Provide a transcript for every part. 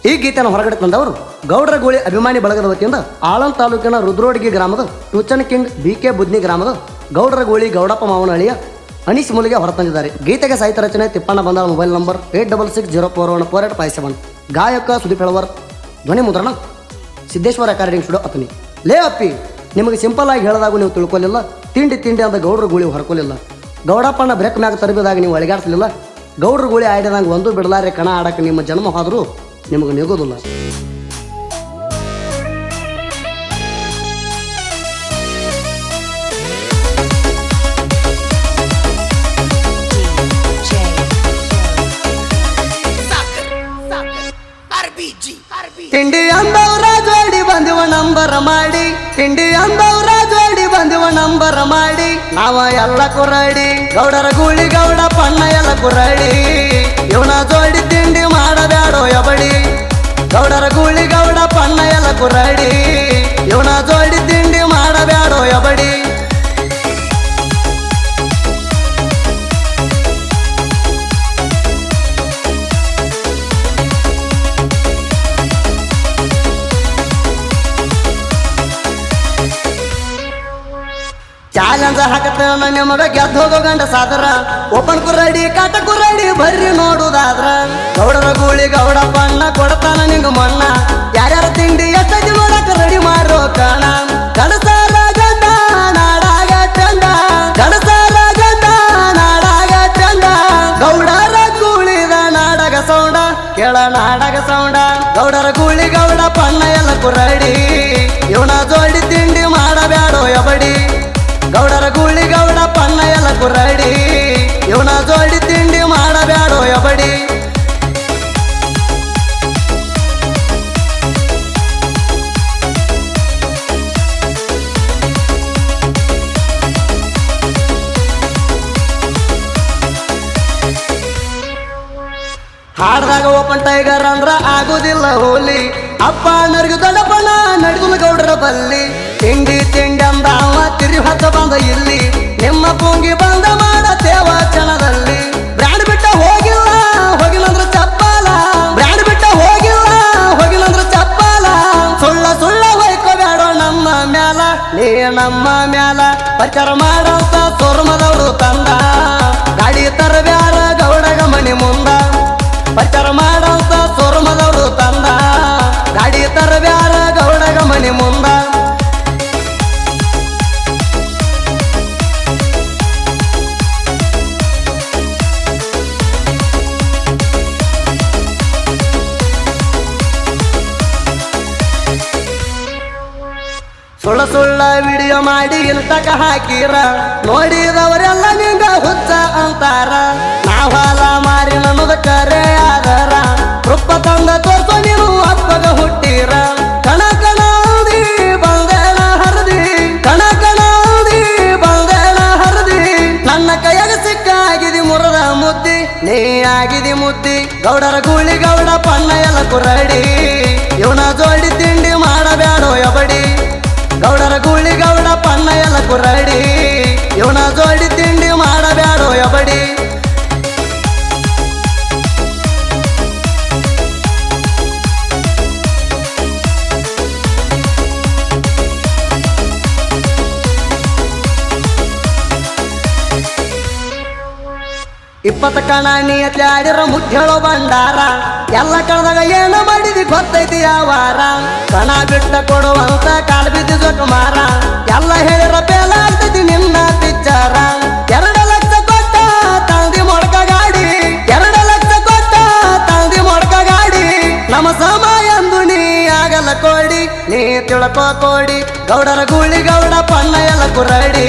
ಈ ಗೀತೆಯನ್ನು ಹೊರಗಡೆ ತಂದವರು ಗೌಡರ ಗೋಳಿ ಅಭಿಮಾನಿ ಬಳಗದ ವತಿಯಿಂದ ಆಳಂ ತಾಲೂಕಿನ ರುದ್ರೋಡಿಗೆ ಗ್ರಾಮದ ಟೂಚನ್ ಕಿಂಗ್ BK ಬುದ್ನಿ ಗ್ರಾಮದ ಗೌಡರ ಗೋಳಿ ಗೌಡಪ್ಪ ಮಾವನಹಳ್ಳಿಯ ಅನೀಸ್ ಮುಲಿಗೆ ಹೊರತಂದಿದ್ದಾರೆ. ಗೀತೆಗೆ ಸಾಹಿತ್ಯ ರಚನೆ ತಿಪ್ಪಣ್ಣ ಬಂದಾಳ. Mobile number 8660414857. ಗಾಯಕ ಸುದೀಪ್ ಹೆಳವರ್. ಧ್ವನಿ ಮುದ್ರಣ ಸಿದ್ದೇಶ್ವರ ರೆಕಾರ್ಡಿಂಗ್ ಸ್ಟುಡಿಯೋ ಅತನಿ. ಲೇ ಅಪ್ಪಿ, ನಿಮಗೆ ಸಿಂಪಲ್ ಆಗಿ ಹೇಳಿದಾಗ ನೀವು ತಿಳ್ಕೊಲಿಲ್ಲ. ತಿಂಡಿ ಅಂತ ಗೌಡ್ರ ಗೋಳಿ ಹೊರಕೊಲಿಲ್ಲ. ಗೌಡಪ್ಪನ ಬ್ರೇಕ್ ಮ್ಯಾಗ ತರಬಿದಾಗ ನೀವು ಅಳಿಗಾಡ್ಸಲಿಲ್ಲ. ಗೌಡ್ರ ಗೋಳಿ ಆಡಿದಂಗೆ ಒಂದು ಬಿಡಲಾರೆ ಕಣ ಆಡಕ್ಕೆ ನಿಮ್ಮ ಜನ್ಮ ಹೋದರೂ ನಿಮಗೆ ನಿಗೋದಿಲ್ಲ. ತಿಂಡಿ ಅಂದವ್ರ ಜೋಡಿ ಬಂದಿವ ನಂಬರ ಮಾಡಿ, ತಿಂಡಿ ಅಂದವ್ರ ಜೋಡಿ ಬಂದಿವ ನಂಬರ ಮಾಡಿ, ನಾವ ಎಲ್ಲ ಕುರಡಿ ಗೌಡರ ಗೂಳಿ ಗೌಡ ಪಣ್ಣ ಎಲ್ಲ ಕುರಡಿ, ಇವನ ಜೋಡಿ ತಿಂಡಿ ಮಾಡಬ್ಯಾಡೋ ಎಬಡಿ, ಗೌಡರ ಗೂಳಿ ಗೌಡ ಪಣ್ಣ ಎಲ್ಲ ಕುರಡಿ, ಇವನ ಜೋಡಿ ತಿಂಡಿ ಮಾಡಬ್ಯಾಡೋ ಎಬಡಿ. ಚಾಲೆಂಜ್ ಹಾಕತ್ತೇನ ನಿಮಗ ಗೆದ್ದು ಹೋಗೋ ಗಂಡ ಸಾದರ, ಓಪನ್ ಕುರಡಿ ಕಾಟ ಕುರಡಿ ಬರ್ರಿ ನೋಡುದಾದ್ರ, ಗೌಡರ ಗೂಳಿ ಗೌಡ ಪಣ್ಣ ಕೊಡ್ತಾನ ನಿಂಗ ಮಣ್ಣ, ಯಾರ್ಯಾರ ತಿಂಡಿ ಎಷ್ಟೈತಿ ನೋಡಕ ರೆಡಿ ಮಾರೋ ಕಾಣ, ಕಡಸಾರ ಗಂಡ ನಾಡಾಗ ಚಂದ, ಕಡಸಾರ ಗಂಡ ನಾಡಾಗ ಚಂದ, ಗೌಡರ ಗೂಳಿದ ನಾಡಗ ಸೌಂಡ ಕೇಳ ನಾಡಗ ಸೌಂಡ, ಗೌಡರ ಗೂಳಿ ಗೌಡ ಪಣ್ಣ ಎಲ್ಲ ಕುರಡಿ, ಇವನ ಜೋಡಿ ತಿಂಡಿ ಮಾಡಬ್ಯಾಡೋ ಎಬಡಿ, ಗೌಡರ ಗೂಳಿ ಗೌಡ ಪಣ್ಣ ಎಲ್ಲ ಕುರಡಿ, ಇವನ ಜೋಡಿ ತಿಂಡಿ ಮಾಡಬ್ಯಾಡೋ ಎಬಡಿ. ಹಾಡ್ದಾಗ ಓಪನ್ ಟೈಗರ್ ಅಂದ್ರ ಆಗುದಿಲ್ಲ ಹೋಲಿ, ಅಪ್ಪ ನರ್ಗು ದೊಡ್ಡಪ್ಪನ ನಡ್ಗುಲ ಗೌಡರ ಬಲ್ಲಿ, ತಿಂಡಿ ಅಂದ ಅವ ತಿರಿ ಹೊತ್ತ ಬಂದ ಇಲ್ಲಿ, ನಿಮ್ಮ ಪುಂಗಿ ಬಂದ ಮಾಡತೇವ ಕ್ಷಣದಲ್ಲಿ, ಬ್ರ್ಯಾಂಡ್ ಬಿಟ್ಟ ಹೋಗಿಲ್ಲಂದ್ರ ಚಪ್ಪಾಲ, ಬ್ರ್ಯಾಂಡ್ ಬಿಟ್ಟ ಹೋಗಿಲ್ಲಂದ್ರ ಚಪ್ಪಾಲ, ಸುಳ್ಳ ಹೊಯ್ಕೋಬ್ಯಾಡೋ ನಮ್ಮ ಮ್ಯಾಲ, ನೀ ನಮ್ಮ ಮ್ಯಾಲ ಪ್ರಚಾರ ಮಾಡಂತ ಸೋರ್ಮದವ್ರು ತಂದ, ಗಾಡಿ ತರಬ್ಯಾರ ಗೌಡಗ ಮಣಿ ಮುಂದ, ಪ್ರಚಾರ ಮಾಡಂತ ಸೋರ್ಮದವ್ರು ತಂದ, ಗಾಡಿ ತರಬ್ಯಾರ ಗೌಡಗ ಮಣಿ ಮುಂದ. ಸುಳ್ಳ ವಿಡಿಯೋ ಮಾಡಿ ಇನ್ಸ್ಟಾಕ ಹಾಕಿರ, ನೋಡಿದವರೆಲ್ಲ ನಿಂಗ ಹುಚ್ಚ ಅಂತಾರ, ನಾವಲ್ಲ ಮಾರಿ ನನ್ನದ ಕರೆ ಆದರ, ಕೃಪ ತಂದ ತೋರ್ಸೋ ನೀನು ಅಪ್ಪಗ ಹುಟ್ಟಿರ, ಕಣ ಅಂದಿ ಬಂದೇನ ಹರದಿ, ಕಣ ಅಂದಿ ಬಂದೇನ ಹರದಿ, ನನ್ನ ಕೈಯಾಗ ಸಿಕ್ಕಾಗಿದಿ ಮುರದ ಮುದ್ದಿ, ನೀ ಆಗಿದಿ ಮುದ್ದಿ, ಗೌಡರ ಗೂಳಿ ಗೌಡ ಪಣ್ಣ ಎಲ್ಲ ಕುರಡಿ, ಇವನ ಜೋಡಿ ತಿಂಡಿ ಮಾಡಬ್ಯಾಡೋ ಎಬಡಿ, ಗೌಡರ ಗೂಳಿ ಗೌಡ ಪಣ್ಣ ಎಲ್ಲ ಕುರಡಿ, ಇವನ ಜೋಡಿ ತಿಂಡಿ ಮಾಡಬ್ಯಾಡೋ ಎಬಡಿ. ಇಪ್ಪತ್ತ ಕಣ ನೀಯತ್ಲೆ ಆಡಿರ ಮುದ್ದೇಳೋ ಬಂಡಾರ, ಎಲ್ಲ ಕಣದಾಗ ಏನ ಮಾಡಿದಿ ಗೊತ್ತೈತಿ ಯಾವಾರ, ಕಣ ಬಿಟ್ಟ ಕೊಡುವಂತ ಕಾಲ್ ಬಿದ್ದಿ ಜೋಕುಮಾರ, ಎಲ್ಲ ಹೇಳಿರ ಬೇಲ ಆಗ್ತೈತಿ ನಿನ್ನ ಪಿಚ್ಚಾರ, 2 ಲಕ್ಷ ಕೊಟ್ಟ ತಂದಿ ಮೊಳಕ ಗಾಡಿ, 2 ಲಕ್ಷ ಕೊಟ್ಟ ತಂದಿ ಮೊಳಕ ಗಾಡಿ, ನಮ್ಮ ಸಮಯ ಎಂದು ನೀ ಆಗಲ್ಲ ಕೋಡಿ, ನೀ ತಿಳ್ಕೋ ಕೋಡಿ, ಗೌಡರ ಗೂಳಿ ಗೌಡ ಪಣ್ಣ ಎಲ್ಲ ಕುರಡಿ,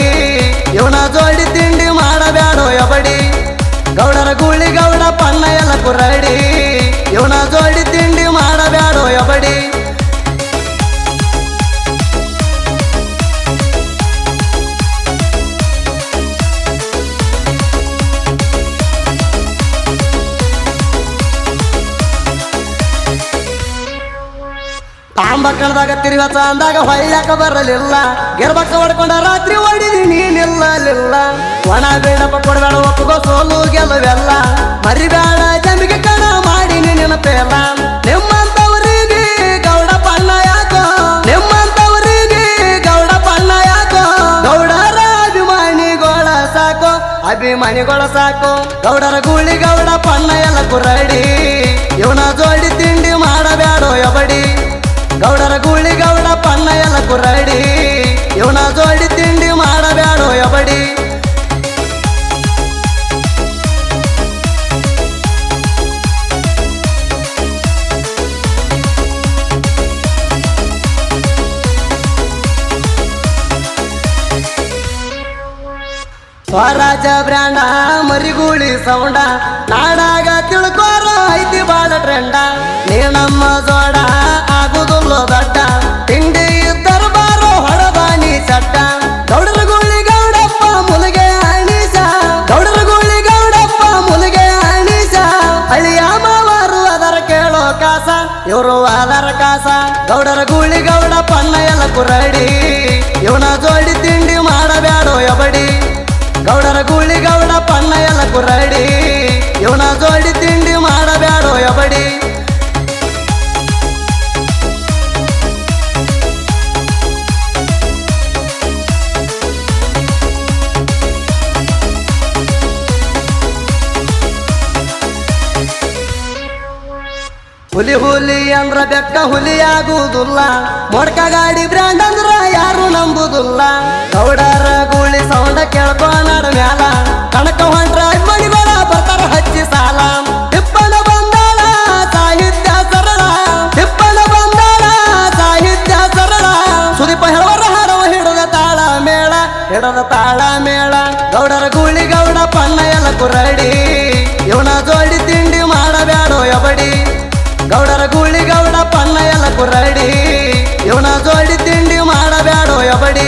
ಇವನ ಜೋಡಿ ತಿಂಡಿ ಮಾಡಬ್ಯಾಡೋ ಎಬಡಿ, ಗೌಡರ ಗೂಳಿ ಗೌಡ ಪಣ್ಣ ಎಲ್ಲ ಕುರಡಿ, ಇವನ ಜೋಡಿ ತಿಂಡಿ ಮಾಡಬ್ಯಾಡೋ ಎಬಡಿ. ತಾಂಬ ಕಣದಾಗ ತಿರುವಚ ಅಂದಾಗ ಹೊಳ್ಳಾಕ ಬರಲಿಲ್ಲ, ಗೆರ್ಬಕ್ಕ ಹೊಡ್ಕೊಂಡ ರಾತ್ರಿ ಹೊಡಿದಿ ನೀನಿಲ್ಲ, ಒಣ ಬೇಡಪ್ಪ ಕೊಡಬೇಡ ಒಪ್ಪಗೋ ಸೋಲು ಗೆಲ್ಲವೆಲ್ಲ, ಮರಿಬೇಡ ಜಂಬಿಗೆ ಕಣ ಮಾಡಿ ನೆನಪೇಲ, ನಿಮ್ಮಂತವ ಮನೆಗಳ ಸಾಕು ಗೌಡರ ಗೂಳಿ ಗೌಡ ಪಣ್ಣ ಎಲ್ಲ ಕುರಡಿ ಇವನ ಜೋಡಿ ತಿಂಡಿ ಮಾಡಬ್ಯಾಡೋ ಎಬಡಿ ಗೌಡರ ಗೂಳಿ ಗೌಡ ಪಣ್ಣ ಎಲ್ಲ ಕುರಡಿ ಇವನ ಜೋಡಿ ತಿಂಡಿ ಮಾಡಬ್ಯಾಡೋ ಎಬಡಿ ಸ್ವರಾಜ ಬ್ರ್ಯಾಂಡ ಮರಿಗೂಳಿ ಸೌಂಡ ನಾಡಾಗ ತಿಳ್ಕೋರ ಐತಿ ಬಾಳ ಟ್ರೆಂಡ ನೀ ನಮ್ಮ ಜೋಡ ಆಗುದುಲ್ಲ ದಡ್ಡ ತಿಂಡಿ ಇದ್ದರ ಬಾರೋ ಹೊಡದಾನಿ ಚಟ್ಟ ಗೌಡರ ಗೂಳಿ ಗೌಡಪ್ಪ ಮುಲಗೆ ಅಣೀಸ ಗೌಡರ ಗೂಳಿ ಗೌಡಪ್ಪ ಮುಲಗೆ ಅಣೀಸ ಅಳಿಯ ಮಾವರು ಅದರ ಕೇಳೋ ಕಾಸ ಇವರು ಅದರ ಕಾಸ ಗೌಡರ ಗೂಳಿ ಗೌಡ ಪಣ್ಣ ಎಲ್ಲ ಕುರಡಿ ಇವನ ಜೋಡಿ ತಿಂಡಿ ಮಾಡಬ್ಯಾಡೋ ಎಬಡಿ ಗೌಡರ ಗೂಳಿ ಗೌಡ ಪಣ್ಣ ಎಲ್ಲ ಕುರಡಿ ಇವನ ಜೋಡಿ ತಿಂಡಿ ಮಾಡಬ್ಯಾಡೋ ಎಬಡಿ ಹುಲಿ ಹುಲಿ ಅಂದ್ರ ಬೆಕ್ಕ ಹುಲಿಯಾಗುವುದಿಲ್ಲ ಮೊಡ್ಕ ಗಾಡಿ ಬ್ರ್ಯಾಂಡ್ ಅಂದ್ರ ಯಾರು ನಂಬುದಿಲ್ಲ ಗೌಡರ ಗೂಳಿ ಸೌಂಡ ಕೇಳ್ಕೊಂಡ ಮ್ಯಾಲ ಕಣಕ ಹೊಂಟ್ರ ಮಣಿಗಳ ಬರ್ತಾರ ಹಚ್ಚಿ ಸಾಲ ತಿಪ್ಪನ ಬಂದಾಳ ಸಾಹಿತ್ಯ ಸರಳ ತಿಪ್ಪನ ಬಂದಾಳ ಸಾಹಿತ್ಯ ಸರಳ ಸುದೀಪ ಹೇಳವರ ಹರವ ಹಿಡದ ತಾಳ ಮೇಳ ಗೌಡರ ಗೂಳಿ ಗೌಡ ಪಣ್ಣ ಎಲ್ಲ ಕುರಡಿ ಇವನ ಜೋಡಿ ತಿಂಡಿ ಮಾಡಬ್ಯಾಡೋ ಎಬಡಿ ಗೌಡರ ಗೂಳಿ ಗೌಡ ಪಣ್ಣ ಎಲ್ಲ ಕುರಡಿ ಇವನ ಜೋಡಿ ತಿಂಡಿ ಮಾಡಬ್ಯಾಡೋ ಎಬಡಿ